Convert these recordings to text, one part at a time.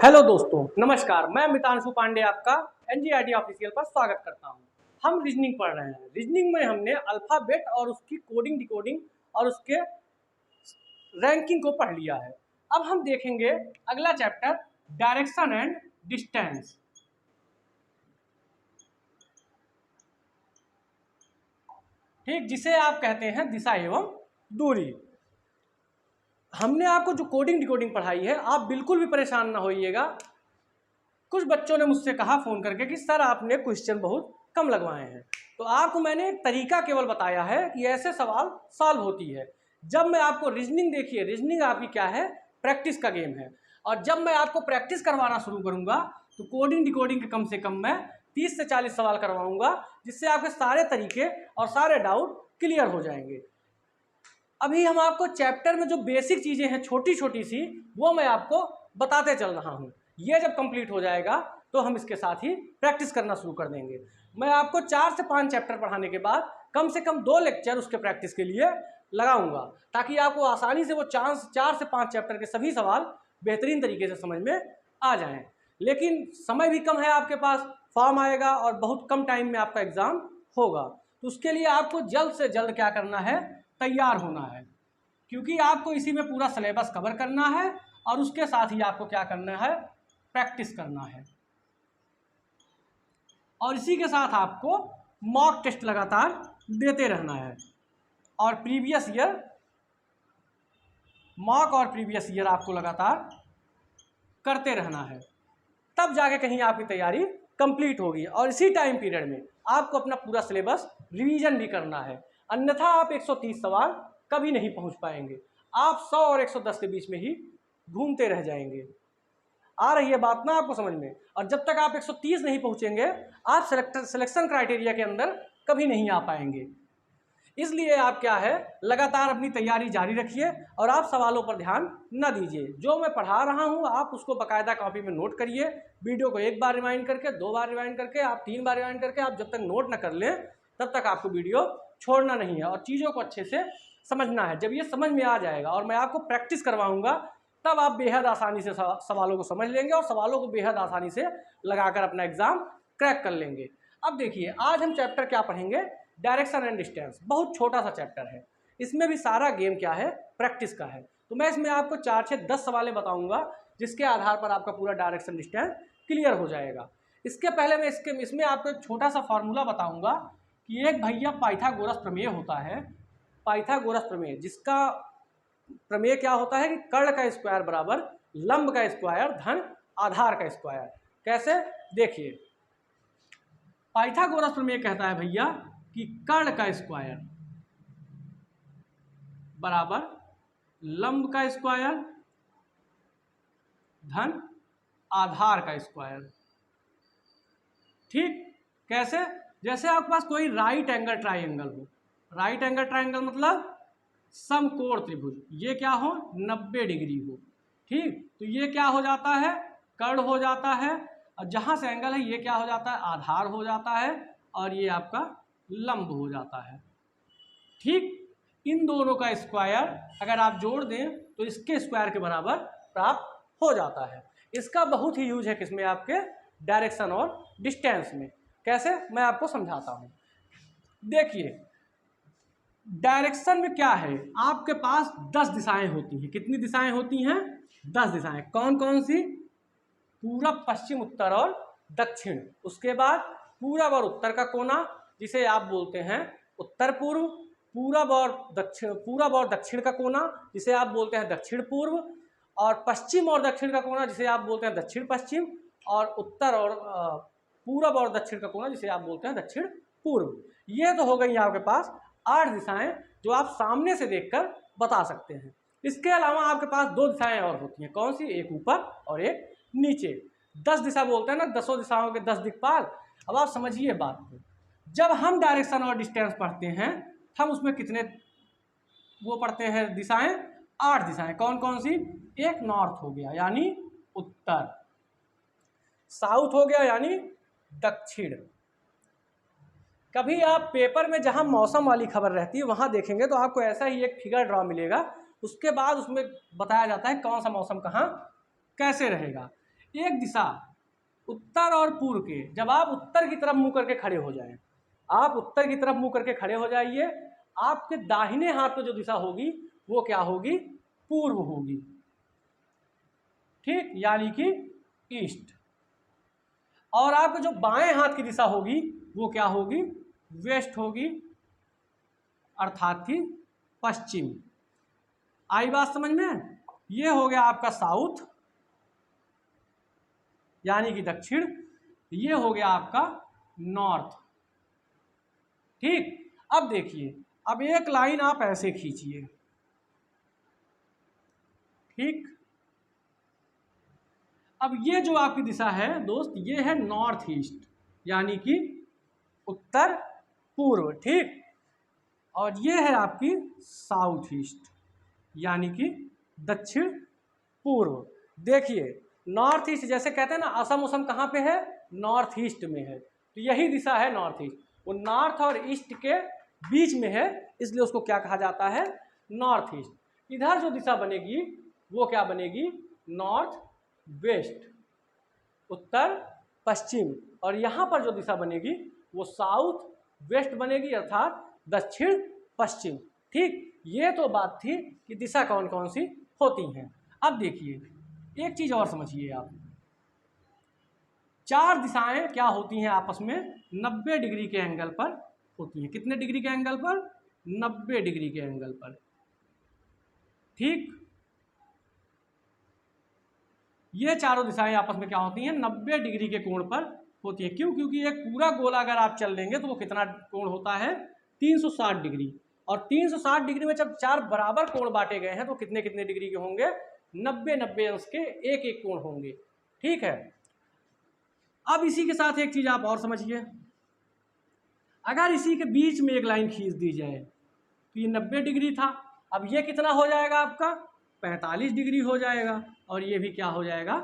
Hello दोस्तों, नमस्कार। मैं मितांशु पांडे आपका एनजीईआरटी ऑफिशियल पर स्वागत करता हूं। हम रीजनिंग पढ़ रहे हैं। रीजनिंग में हमने अल्फ़ाबेट और उसकी कोडिंग डिकोडिंग और उसके रैंकिंग को पढ़ लिया है। अब हम देखेंगे अगला चैप्टर, डायरेक्शन एंड डिस्टेंस। ठीक, जिसे आप कहते हैं दिशा एवं दूरी। हमने आपको जो कोडिंग डिकोडिंग पढ़ाई है, आप बिल्कुल भी परेशान ना होइएगा। कुछ बच्चों ने मुझसे कहा फ़ोन करके कि सर आपने क्वेश्चन बहुत कम लगवाए हैं, तो आपको मैंने एक तरीका केवल बताया है कि ऐसे सवाल सॉल्व होती है। जब मैं आपको रीजनिंग, देखिए रीजनिंग आपकी क्या है, प्रैक्टिस का गेम है। और जब मैं आपको प्रैक्टिस करवाना शुरू करूँगा तो कोडिंग डिकोडिंग के कम से कम मैं 30 से 40 सवाल करवाऊँगा, जिससे आपके सारे तरीके और सारे डाउट क्लियर हो जाएंगे। अभी हम आपको चैप्टर में जो बेसिक चीज़ें हैं छोटी छोटी सी, वो मैं आपको बताते चल रहा हूँ। ये जब कंप्लीट हो जाएगा तो हम इसके साथ ही प्रैक्टिस करना शुरू कर देंगे। मैं आपको 4 से 5 चैप्टर पढ़ाने के बाद कम से कम 2 लेक्चर उसके प्रैक्टिस के लिए लगाऊंगा, ताकि आपको आसानी से वो 4 से 5 चैप्टर के सभी सवाल बेहतरीन तरीके से समझ में आ जाएं। लेकिन समय भी कम है आपके पास, फॉर्म आएगा और बहुत कम टाइम में आपका एग्ज़ाम होगा, तो उसके लिए आपको जल्द से जल्द क्या करना है, तैयार होना है। क्योंकि आपको इसी में पूरा सिलेबस कवर करना है और उसके साथ ही आपको क्या करना है, प्रैक्टिस करना है। और इसी के साथ आपको मॉक टेस्ट लगातार देते रहना है और प्रीवियस ईयर मॉक और प्रीवियस ईयर आपको लगातार करते रहना है। तब जाके कहीं आपकी तैयारी कंप्लीट होगी और इसी टाइम पीरियड में आपको अपना पूरा सिलेबस रिवीजन भी करना है। अन्यथा आप 130 सवाल कभी नहीं पहुंच पाएंगे। आप 100 और 110 के बीच में ही घूमते रह जाएंगे। आ रही है बात ना आपको समझ में? और जब तक आप 130 नहीं पहुंचेंगे, आप सिलेक्शन क्राइटेरिया के अंदर कभी नहीं आ पाएंगे। इसलिए आप क्या है, लगातार अपनी तैयारी जारी रखिए और आप सवालों पर ध्यान न दीजिए। जो मैं पढ़ा रहा हूं आप उसको बाकायदा कॉपी में नोट करिए। वीडियो को 1 बार रिवाइंड करके, 2 बार रिवाइंड करके, आप 3 बार रिवाइंड करके, आप जब तक नोट न कर लें तब तक आपको वीडियो छोड़ना नहीं है और चीज़ों को अच्छे से समझना है। जब ये समझ में आ जाएगा और मैं आपको प्रैक्टिस करवाऊँगा, तब आप बेहद आसानी से सवालों को समझ लेंगे और सवालों को बेहद आसानी से लगाकर अपना एग्ज़ाम क्रैक कर लेंगे। अब देखिए, आज हम चैप्टर क्या पढ़ेंगे, डायरेक्शन एंड डिस्टेंस। बहुत छोटा सा चैप्टर है, इसमें भी सारा गेम क्या है, प्रैक्टिस का है। तो मैं इसमें आपको 4 से 10 सवालें बताऊंगा, जिसके आधार पर आपका पूरा डायरेक्शन डिस्टेंस क्लियर हो जाएगा। इसके पहले मैं इसमें आपको एक छोटा सा फॉर्मूला बताऊंगा कि एक भैया पाइथागोरस प्रमेय होता है। पाइथागोरस प्रमेय, जिसका प्रमेय क्या होता है कि कर्ण का स्क्वायर बराबर लंब का स्क्वायर धन आधार का स्क्वायर। कैसे, देखिए, पाइथागोरस प्रमेय कहता है भैया कि कर्ण का स्क्वायर बराबर लंब का स्क्वायर धन आधार का स्क्वायर। ठीक, कैसे, जैसे आपके पास कोई राइट एंगल ट्राइंगल हो। राइट एंगल ट्राइंगल मतलब समकोण त्रिभुज, ये क्या हो, 90 डिग्री हो। ठीक, तो ये क्या हो जाता है, कर्ण हो जाता है, और जहाँ से एंगल है ये क्या हो जाता है, आधार हो जाता है, और ये आपका लंब हो जाता है। ठीक, इन दोनों का स्क्वायर अगर आप जोड़ दें तो इसके स्क्वायर के बराबर प्राप्त हो जाता है। इसका बहुत ही यूज है किसमें, आपके डायरेक्शन और डिस्टेंस में। कैसे, मैं आपको समझाता हूँ। देखिए, डायरेक्शन में क्या है, आपके पास 10 दिशाएं होती हैं। कितनी दिशाएं होती हैं, 10 दिशाएं। कौन कौन सी, पूरब, पश्चिम, उत्तर और दक्षिण। उसके बाद पूरब और उत्तर का कोना, जिसे आप बोलते हैं उत्तर पूर्व। पूरब और दक्षिण का कोना, जिसे आप बोलते हैं दक्षिण पूर्व। और पश्चिम और दक्षिण का कोना, जिसे आप बोलते हैं दक्षिण पश्चिम। और उत्तर और पूरब और दक्षिण का कोना, जिसे आप बोलते हैं दक्षिण पूर्व। ये तो हो गई आपके पास 8 दिशाएं, जो आप सामने से देखकर बता सकते हैं। इसके अलावा आपके पास 2 दिशाएं और होती हैं। कौन सी, एक ऊपर और एक नीचे। 10 दिशा बोलते हैं ना, 10 दिशाओं के 10 दिक्पाल। अब आप समझिए बात को, जब हम डायरेक्शन और डिस्टेंस पढ़ते हैं, हम उसमें कितने वो पढ़ते हैं, दिशाएं, 8 दिशाएं। कौन कौन सी, एक नॉर्थ हो गया यानी उत्तर, साउथ हो गया यानी दक्षिण। कभी आप पेपर में जहां मौसम वाली खबर रहती है वहां देखेंगे तो आपको ऐसा ही एक फिगर ड्रॉ मिलेगा। उसके बाद उसमें बताया जाता है कौन सा मौसम कहाँ कैसे रहेगा। एक दिशा उत्तर और पूर्व के, जब आप उत्तर की तरफ मुंह करके खड़े हो जाएं, आप उत्तर की तरफ मुंह करके खड़े हो जाइए, आपके दाहिने हाथ में जो दिशा होगी वो क्या होगी, पूर्व होगी, ठीक, यानी कि ईस्ट। और आपके जो बाएं हाथ की दिशा होगी वो क्या होगी, वेस्ट होगी, अर्थात कि पश्चिम। आई बात समझ में? ये हो गया आपका साउथ यानी कि दक्षिण, ये हो गया आपका नॉर्थ, ठीक। अब देखिए, अब एक लाइन आप ऐसे खींचिए, ठीक। अब ये जो आपकी दिशा है दोस्त, ये है नॉर्थ ईस्ट यानी कि उत्तर पूर्व, ठीक। और ये है आपकी साउथ ईस्ट यानी कि दक्षिण पूर्व। देखिए, नॉर्थ ईस्ट जैसे कहते हैं ना, असम उसम कहाँ पे है, नॉर्थ ईस्ट में है, तो यही दिशा है नॉर्थ ईस्ट। वो नॉर्थ और ईस्ट के बीच में है, इसलिए उसको क्या कहा जाता है, नॉर्थ ईस्ट। इधर जो दिशा बनेगी वो क्या बनेगी, नॉर्थ वेस्ट, उत्तर पश्चिम। और यहाँ पर जो दिशा बनेगी वो साउथ वेस्ट बनेगी, अर्थात दक्षिण पश्चिम, ठीक। ये तो बात थी कि दिशा कौन कौन सी होती हैं। अब देखिए एक चीज़ और समझिए आप, चार दिशाएं क्या होती हैं आपस में, 90 डिग्री के एंगल पर होती हैं। कितने डिग्री के एंगल पर, 90 डिग्री के एंगल पर, ठीक। ये चारों दिशाएं आपस में क्या होती हैं, 90 डिग्री के कोण पर होती है। क्यों? क्योंकि एक पूरा गोला अगर आप चल लेंगे तो वो कितना कोण होता है, 360 डिग्री। और 360 डिग्री में जब चार बराबर कोण बांटे गए हैं तो कितने कितने डिग्री के होंगे, 90-90 अंश के एक एक कोण होंगे, ठीक है। अब इसी के साथ एक चीज आप और समझिए, अगर इसी के बीच में एक लाइन खींच दी जाए तो ये 90 डिग्री था, अब ये कितना हो जाएगा आपका, 45 डिग्री हो जाएगा, और ये भी क्या हो जाएगा,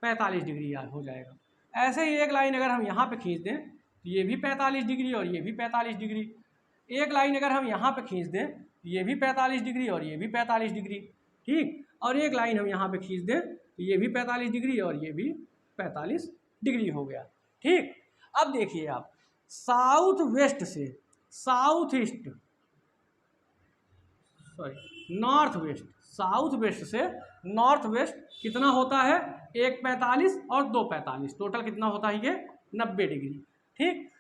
45 डिग्री हो जाएगा। ऐसे ही एक लाइन अगर हम यहाँ पे खींच दें तो ये भी 45 डिग्री और ये भी 45 डिग्री। एक लाइन अगर हम यहाँ पे खींच दें तो ये भी 45 डिग्री और ये भी 45 डिग्री, ठीक। और एक लाइन हम यहाँ पे खींच दें तो ये भी 45 डिग्री और ये भी 45 डिग्री हो गया, ठीक। अब देखिए आप, साउथ वेस्ट से south east, sorry north west, south west से नॉर्थ वेस्ट कितना होता है, एक 45 और दो 45, टोटल कितना होता है ये, 90 डिग्री, ठीक।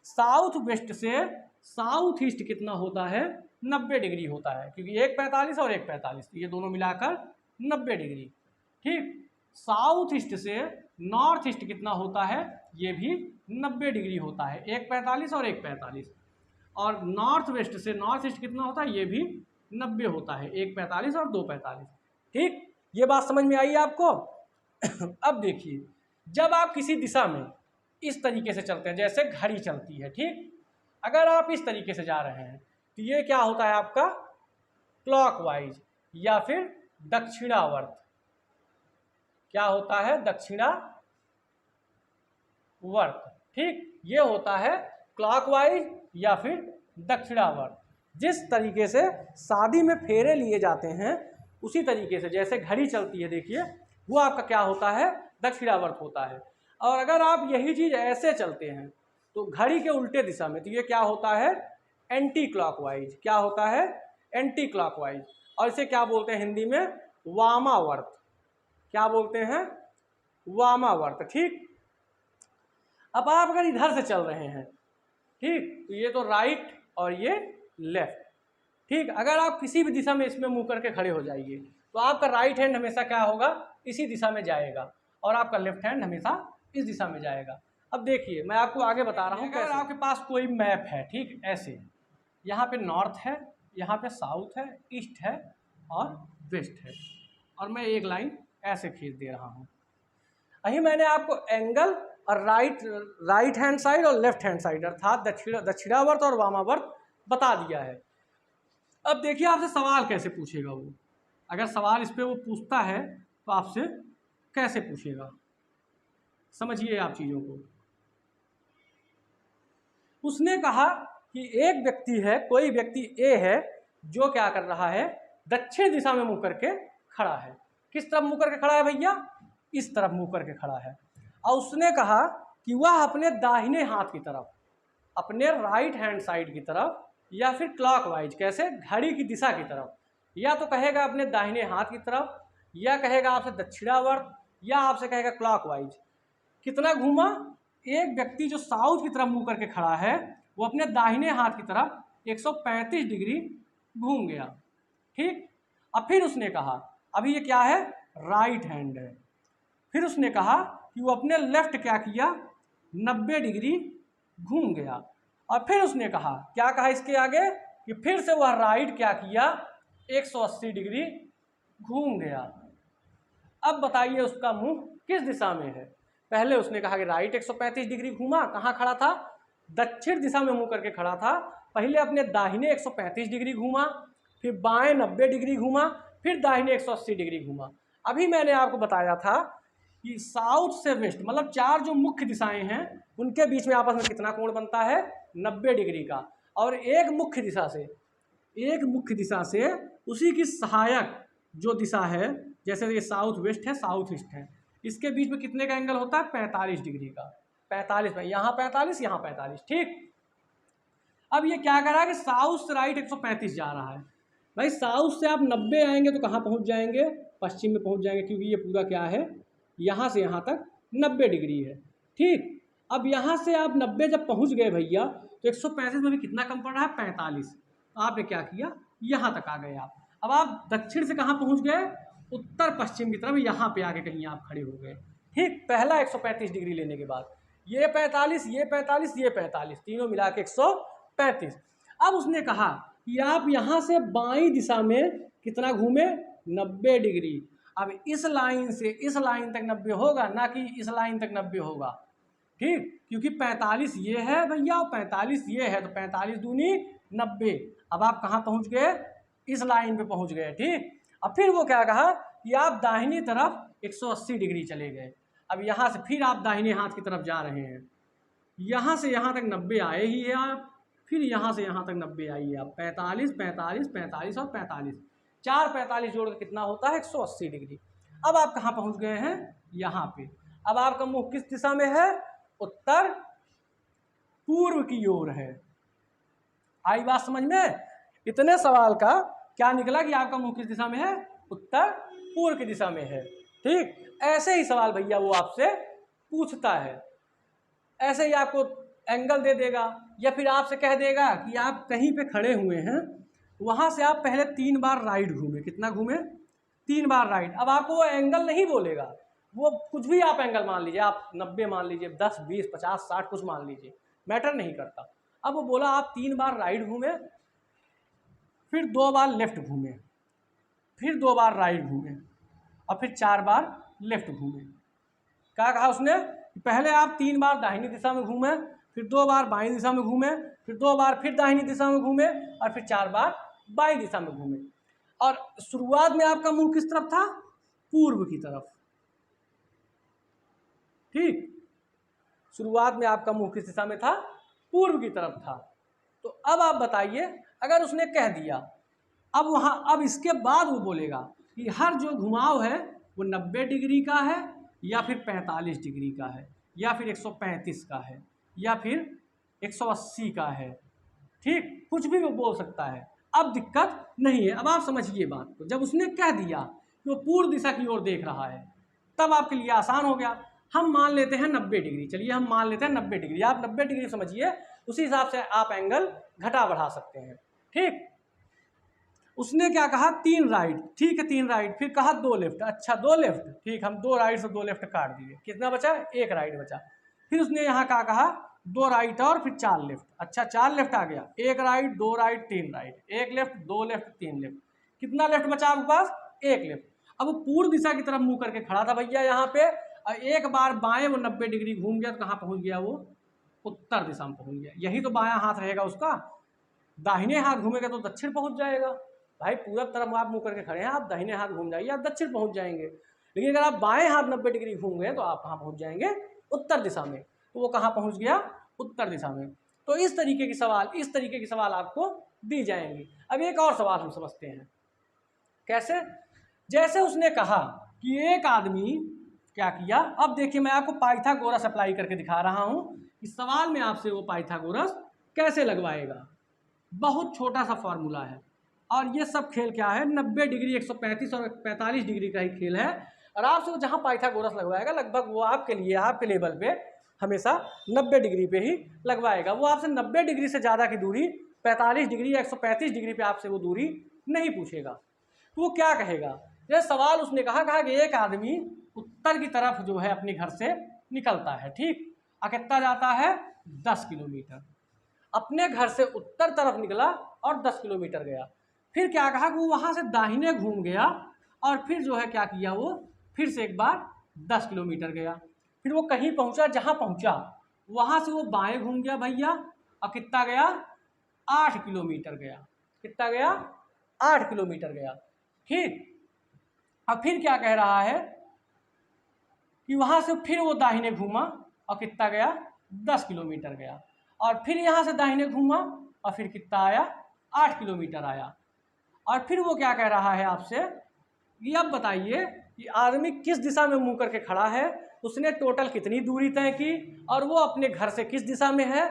साउथ वेस्ट से साउथ ईस्ट कितना होता है, 90 डिग्री होता है, क्योंकि एक 45 और एक 45, ये दोनों मिलाकर 90 डिग्री, ठीक। साउथ ईस्ट से नॉर्थ ईस्ट कितना होता है, ये भी 90 डिग्री होता है, एक 45 और एक 45। और नॉर्थ वेस्ट से नॉर्थ ईस्ट कितना होता है, ये भी 90 होता है, एक 45 और दो 45, ठीक। ये बात समझ में आई आपको? अब देखिए, जब आप किसी दिशा में इस तरीके से चलते हैं, जैसे घड़ी चलती है, ठीक। अगर आप इस तरीके से जा रहे हैं तो ये क्या होता है आपका, क्लॉकवाइज या फिर दक्षिणावर्त। क्या होता है, दक्षिणावर्त, ठीक। ये होता है क्लॉकवाइज या फिर दक्षिणावर्त। जिस तरीके से शादी में फेरे लिए जाते हैं उसी तरीके से जैसे घड़ी चलती है, देखिए वो आपका क्या होता है, दक्षिणावर्त होता है। और अगर आप यही चीज़ ऐसे चलते हैं तो घड़ी के उल्टे दिशा में, तो ये क्या होता है, एंटी क्लॉकवाइज। क्या होता है, एंटी क्लॉकवाइज। और इसे क्या बोलते हैं हिंदी में, वामावर्त। क्या बोलते हैं, वामावर्त, ठीक। अब आप अगर इधर से चल रहे हैं, ठीक, तो ये तो राइट और ये लेफ्ट, ठीक। अगर आप किसी भी दिशा में इसमें मुंह करके खड़े हो जाइए तो आपका राइट हैंड हमेशा क्या होगा, इसी दिशा में जाएगा, और आपका लेफ्ट हैंड हमेशा इस दिशा में जाएगा। अब देखिए मैं आपको आगे बता रहा हूँ, अगर आपके पास कोई मैप है, ठीक, ऐसे यहाँ पे नॉर्थ है, यहाँ पे साउथ है, ईस्ट है और वेस्ट है, और मैं एक लाइन ऐसे खींच दे रहा हूँ। अभी मैंने आपको एंगल और राइट हैंड साइड और लेफ्ट हैंड साइड अर्थात दक्षिणावर्त और वामावर्त बता दिया है। अब देखिए आपसे सवाल कैसे पूछेगा वो, अगर सवाल इस पर वो पूछता है तो आपसे कैसे पूछेगा, समझिए आप चीज़ों को। उसने कहा कि एक व्यक्ति है, कोई व्यक्ति ए है जो क्या कर रहा है, दक्षिण दिशा में मुंह करके खड़ा है। किस तरफ मुंह करके खड़ा है भैया, इस तरफ मुंह करके खड़ा है, और उसने कहा कि वह अपने दाहिने हाथ की तरफ, अपने राइट हैंड साइड की तरफ, या फिर क्लॉकवाइज, कैसे, घड़ी की दिशा की तरफ, या तो कहेगा अपने दाहिने हाथ की तरफ, या कहेगा आपसे दक्षिणावर्त, या आपसे कहेगा क्लॉकवाइज। कितना घूमा? एक व्यक्ति जो साउथ की तरफ मुंह करके खड़ा है वो अपने दाहिने हाथ की तरफ 135 डिग्री घूम गया। ठीक। अब फिर उसने कहा, अभी ये क्या है, राइट हैंड है। फिर उसने कहा कि वो अपने लेफ्ट क्या किया, 90 डिग्री घूम गया। और फिर उसने कहा, क्या कहा इसके आगे, कि फिर से वह राइट क्या किया, 180 डिग्री घूम गया। अब बताइए उसका मुंह किस दिशा में है। पहले उसने कहा कि राइट 135 डिग्री घूमा, कहाँ खड़ा था, दक्षिण दिशा में मुंह करके खड़ा था। पहले अपने दाहिने 135 डिग्री घूमा, फिर बाएं 90 डिग्री घूमा, फिर दाहिने 180 डिग्री घूमा। अभी मैंने आपको बताया था कि साउथ से वेस्ट, मतलब चार जो मुख्य दिशाएं हैं उनके बीच में आपस में कितना कोण बनता है, 90 डिग्री का। और एक मुख्य दिशा से उसी की सहायक जो दिशा है, जैसे ये साउथ वेस्ट है, साउथ ईस्ट है, इसके बीच में कितने का एंगल होता है, 45 डिग्री का। 45 में यहाँ 45, यहाँ 45। ठीक। अब ये क्या कर रहा है कि साउथ से राइट 135 जा रहा है। भाई साउथ से आप 90 आएंगे तो कहाँ पहुँच जाएंगे, पश्चिम में पहुँच जाएंगे, क्योंकि ये पूरा क्या है, यहाँ से यहाँ तक 90 डिग्री है। ठीक। अब यहाँ से आप 90 जब पहुँच गए भैया, तो 135 में भी कितना कम पड़ रहा है, 45। आपने क्या किया, यहाँ तक आ गए आप। अब आप दक्षिण से कहाँ पहुँच गए, उत्तर पश्चिम की तरफ, यहाँ पे आके कहीं आप खड़े हो गए। ठीक। पहला 135 डिग्री लेने के बाद ये 45, ये 45, ये 45, तीनों मिला के 135। अब उसने कहा कि आप यहाँ से बाईं दिशा में कितना घूमे, 90 डिग्री। अब इस लाइन से इस लाइन तक 90 होगा, ना कि इस लाइन तक 90 होगा। ठीक। क्योंकि 45 ये है भैया और 45 ये है, तो 45 दूनी 90। अब आप कहाँ पहुँच गए, इस लाइन पे पहुँच गए। ठीक। अब फिर वो क्या कहा कि आप दाहिनी तरफ 180 डिग्री चले गए। अब यहाँ से फिर आप दाहिने हाथ की तरफ जा रहे हैं, यहाँ से यहाँ तक 90 आए ही है आप, फिर यहाँ से यहाँ तक 90 आइए आप, 45, 45, 45 और 45, 4 45 जोड़ के कितना होता है, 180 डिग्री। अब आप कहाँ पहुँच गए हैं, यहाँ पे। अब आपका मुंह किस दिशा में है, उत्तर पूर्व की ओर है। आई बात समझ में? इतने सवाल का क्या निकला कि आपका मुंह किस दिशा में है, उत्तर पूर्व की दिशा में है। ठीक। ऐसे ही सवाल भैया वो आपसे पूछता है, ऐसे ही आपको एंगल दे देगा, या फिर आपसे कह देगा कि आप कहीं पे खड़े हुए हैं, वहाँ से आप पहले 3 बार राइट घूमे। कितना घूमे, 3 बार राइट। अब आपको वो एंगल नहीं बोलेगा, वो कुछ भी आप एंगल मान लीजिए, आप 90 मान लीजिए, 10, 20, 50, 60 कुछ मान लीजिए, मैटर नहीं करता। अब वो बोला आप 3 बार राइट घूमे, फिर 2 बार लेफ्ट घूमे, फिर 2 बार राइट घूमे, और फिर 4 बार लेफ्ट घूमे। क्या कहा उसने, पहले आप 3 बार दाहिनी दिशा में घूमे, फिर 2 बार बाईं दिशा में घूमे, फिर 2 बार फिर दाहिनी दिशा में घूमे, और फिर 4 बार बाईं दिशा में घूमे। और शुरुआत में आपका मुंह किस तरफ था, पूर्व की तरफ। ठीक। शुरुआत में आपका मुंह किस दिशा में था, पूर्व की तरफ था। तो अब आप बताइए, अगर उसने कह दिया, अब इसके बाद वो बोलेगा कि हर जो घुमाव है वो 90 डिग्री का है, या फिर 45 डिग्री का है, या फिर 135 का है, या फिर 180 का है। ठीक। कुछ भी वो बोल सकता है, अब दिक्कत नहीं है। अब आप समझिए बात को, जब उसने कह दिया कि वो पूर्व दिशा की ओर देख रहा है, तब आपके लिए आसान हो गया। हम मान लेते हैं 90 डिग्री, चलिए हम मान लेते हैं 90 डिग्री, आप 90 डिग्री समझिए, उसी हिसाब से आप एंगल घटा बढ़ा सकते हैं। ठीक। उसने क्या कहा, 3 राइट। ठीक है, 3 राइट। फिर कहा 2 लेफ्ट। अच्छा 2 लेफ्ट, ठीक, हम 2 राइट से 2 लेफ्ट काट दिए, कितना बचा, 1 राइट बचा। फिर उसने यहाँ क्या कहा, 2 राइट और फिर 4 लेफ्ट। अच्छा 4 लेफ्ट आ गया, 1 right, 2 right, 3 right, 1 left, 2 left, 3 left. कितना लेफ्ट बचा आपके पास, 1 लेफ्ट। अब वो पूर्व दिशा की तरफ मुंह करके खड़ा था भैया यहाँ पे, और एक बार बाएं वो 90 डिग्री घूम गया, तो कहाँ पहुँच गया वो, उत्तर दिशा में पहुँच गया। यही तो बायां हाथ रहेगा उसका, दाहिने हाथ घूमेगा तो दक्षिण पहुँच जाएगा। भाई पूरब तरफ आप मुंह करके खड़े हैं, आप दाहिने हाथ घूम जाइए, आप दक्षिण पहुंच जाएंगे। लेकिन अगर आप बाएं हाथ 90 डिग्री घूम गए तो आप कहाँ पहुंच जाएंगे, उत्तर दिशा में। तो वो कहाँ पहुंच गया, उत्तर दिशा में। तो इस तरीके की सवाल आपको दी जाएंगी। अब एक और सवाल हम समझते हैं, कैसे। जैसे उसने कहा कि एक आदमी क्या किया, अब देखिए मैं आपको पाइथागोरस अप्लाई करके दिखा रहा हूँ इस सवाल में आपसे वो पाइथागोरस कैसे लगवाएगा। बहुत छोटा सा फॉर्मूला है और ये सब खेल क्या है 90 डिग्री 135 और 45 डिग्री का ही खेल है। और आपसे वो जहाँ पाइथागोरस लगवाएगा लगभग वो आपके लिए आपके लेवल पे हमेशा 90 डिग्री पे ही लगवाएगा। वो आपसे 90 डिग्री से ज़्यादा की दूरी 45 डिग्री या 135 डिग्री पे आपसे वो दूरी नहीं पूछेगा। तो वो क्या कहेगा, ये सवाल उसने कहा कि एक आदमी उत्तर की तरफ जो है अपने घर से निकलता है, ठीक, कितना जाता है 10 किलोमीटर, अपने घर से उत्तर तरफ निकला और 10 किलोमीटर गया। फिर क्या कहा कि वो वहाँ से दाहिने घूम गया और फिर जो है क्या किया, वो फिर से एक बार 10 किलोमीटर गया। फिर वो कहीं पहुँचा, जहाँ पहुँचा वहाँ से वो बाएं घूम गया भैया और कितना गया 8 किलोमीटर गया। कितना गया 8 किलोमीटर गया, ठीक। अब फिर क्या कह रहा है कि वहाँ से फिर वो दाहिने घूमा और कितना गया 10 किलोमीटर गया और फिर यहाँ से दाहिने घूमा और फिर कितना आया 8 किलोमीटर आया। और फिर वो क्या कह रहा है आपसे कि अब बताइए कि आदमी किस दिशा में मुंह करके खड़ा है, उसने टोटल कितनी दूरी तय की और वो अपने घर से किस दिशा में है,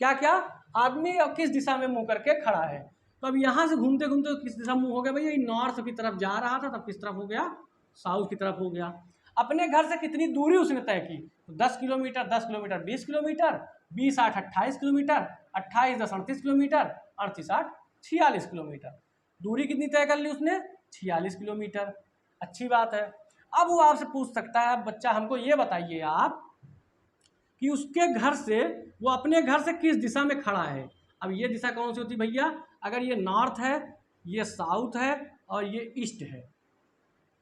क्या क्या आदमी और किस दिशा में मुंह करके खड़ा है। तो अब यहाँ से घूमते घूमते किस दिशा मुंह हो गया भैया, नॉर्थ की तरफ जा रहा था, तब किस तरफ हो गया साउथ की तरफ हो गया। अपने घर से कितनी दूरी उसने तय की, तो 10 kilometre 10 kilometre 20 kilometre, 20 8 28 kilometre, 28 10 38 kilometre, 38 8 46 kilometre, दूरी कितनी तय कर ली उसने 46 किलोमीटर। अच्छी बात है। अब वो आपसे पूछ सकता है, अब बच्चा हमको ये बताइए आप कि उसके घर से वो अपने घर से किस दिशा में खड़ा है। अब ये दिशा कौन सी होती भैया, अगर ये नॉर्थ है, ये साउथ है और ये ईस्ट है,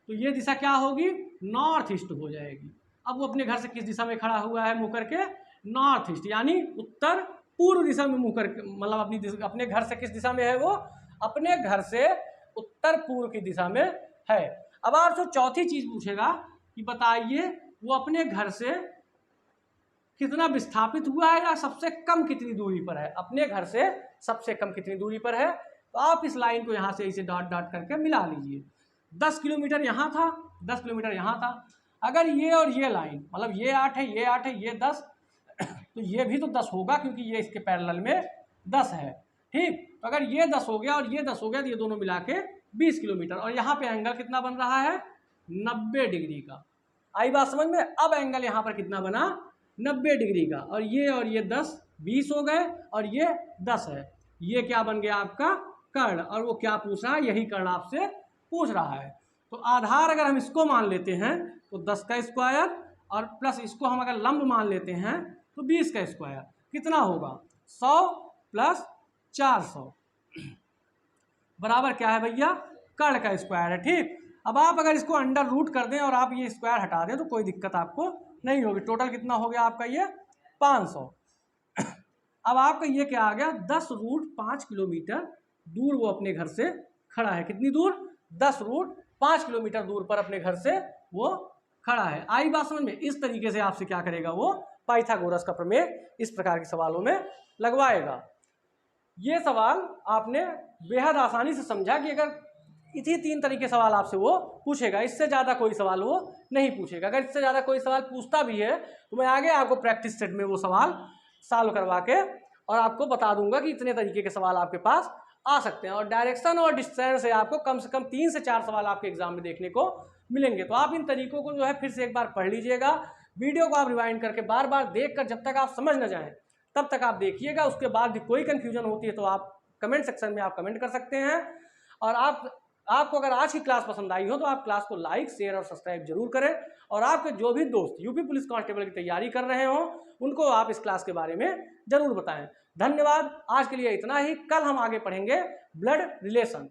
तो ये दिशा क्या होगी नॉर्थ ईस्ट हो जाएगी। अब वो अपने घर से किस दिशा में खड़ा हुआ है, मुँह करके नॉर्थ ईस्ट, यानी उत्तर पूर्व दिशा में मुँह करके, मतलब अपने घर से किस दिशा में है, वो अपने घर से उत्तर पूर्व की दिशा में है। अब आपसे चौथी चीज पूछेगा कि बताइए वो अपने घर से कितना विस्थापित हुआ है या सबसे कम कितनी दूरी पर है, अपने घर से सबसे कम कितनी दूरी पर है। तो आप इस लाइन को यहाँ से इसे डॉट डॉट करके मिला लीजिए। 10 किलोमीटर यहाँ था, 10 किलोमीटर यहाँ था। अगर ये और ये लाइन, मतलब ये 8 है, ये 8 है, ये 10, तो ये भी तो 10 होगा क्योंकि ये इसके पैरेलल में 10 है, ठीक। तो अगर ये 10 हो गया और ये 10 हो गया तो ये दोनों मिला के 20 किलोमीटर। और यहाँ पे एंगल कितना बन रहा है 90 डिग्री का। आई बात समझ में। अब एंगल यहाँ पर कितना बना 90 डिग्री का, और ये 10 20 हो गए और ये 10 है, ये क्या बन गया आपका कर्ण। और वो क्या पूछ रहा है, यही कर्ण आपसे पूछ रहा है। तो आधार अगर हम इसको मान लेते हैं तो 10 का स्क्वायर और प्लस इसको हम अगर लंब मान लेते हैं तो 20 का स्क्वायर कितना होगा 100 प्लस 400 बराबर क्या है भैया कर्ण का स्क्वायर है, ठीक। अब आप अगर इसको अंडर रूट कर दें और आप ये स्क्वायर हटा दें तो कोई दिक्कत आपको नहीं होगी। टोटल कितना हो गया आपका ये 500। अब आपका ये क्या आ गया 10 रूट 5 किलोमीटर दूर वो अपने घर से खड़ा है। कितनी दूर 10 रूट 5 किलोमीटर दूर पर अपने घर से वो खड़ा है। आई बात समझ में। इस तरीके से आपसे क्या करेगा वो पाइथागोरस का प्रमेय इस प्रकार के सवालों में लगवाएगा। ये सवाल आपने बेहद आसानी से समझा कि अगर इसी 3 तरीके सवाल आपसे वो पूछेगा, इससे ज़्यादा कोई सवाल वो नहीं पूछेगा। अगर इससे ज़्यादा कोई सवाल पूछता भी है तो मैं आगे आपको प्रैक्टिस सेट में वो सवाल सॉल्व करवा के और आपको बता दूंगा कि इतने तरीके के सवाल आपके पास आ सकते हैं। और डायरेक्शन और डिस्टेंस से आपको कम से कम 3 से 4 सवाल आपके एग्जाम में देखने को मिलेंगे। तो आप इन तरीकों को जो है फिर से एक बार पढ़ लीजिएगा। वीडियो को आप रिवाइंड करके बार बार देख कर जब तक आप समझ न जाएँ तब तक आप देखिएगा। उसके बाद भी कोई कन्फ्यूजन होती है तो आप कमेंट सेक्शन में आप कमेंट कर सकते हैं। और आपको अगर आज की क्लास पसंद आई हो तो आप क्लास को लाइक शेयर और सब्सक्राइब जरूर करें। और आपके जो भी दोस्त यूपी पुलिस कांस्टेबल की तैयारी कर रहे हो उनको आप इस क्लास के बारे में जरूर बताएं। धन्यवाद। आज के लिए इतना ही। कल हम आगे पढ़ेंगे ब्लड रिलेशन।